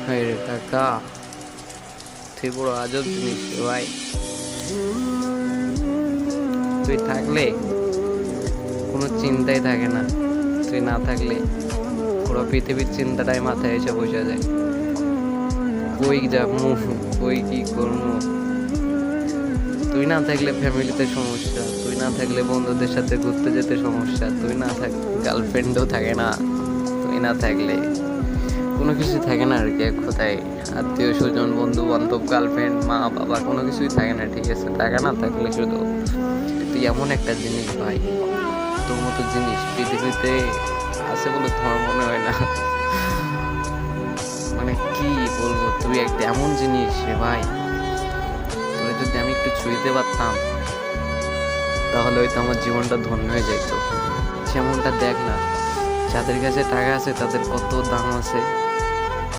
হায় রে কাকা, তুই বড় আজব জিনিস রে ভাই। তুই থাকলে কোনো চিন্তাই থাকে না, তুই না থাকলে পুরো পৃথিবীর চিন্তাটাই মাথায় এসে বসে যায়। কই যাবো, কই কি করবো। তুই না থাকলে ফ্যামিলিতে সমস্যা, তুই না থাকলে বন্ধুদের সাথে ঘুরতে যেতে সমস্যা, তুই না থাক গার্লফ্রেন্ডও থাকে না, তুই না থাকলে কোনো কিছু থাকে না আর কি। এক কথায় আত্মীয় স্বজন বন্ধু বান্ধব গার্লফ্রেন্ড মা বাবা কোনো কিছুই থাকে না, ঠিক আছে। টাকা না থাকলে শুধু তুই এমন একটা জিনিস ভাই, তোর মতো জিনিস পৃথিবীতে আছে বলে তোমার মনে হয় না। মানে কি বলবো, তুই একটা এমন জিনিস রে ভাই। তোরে যদি আমি একটু ছুঁইতে পারতাম তাহলে হয়তো আমার জীবনটা ধন্য হয়ে যাইতো। যেমনটা দেখ না, যাদের কাছে টাকা আছে তাদের কত দাম আছে,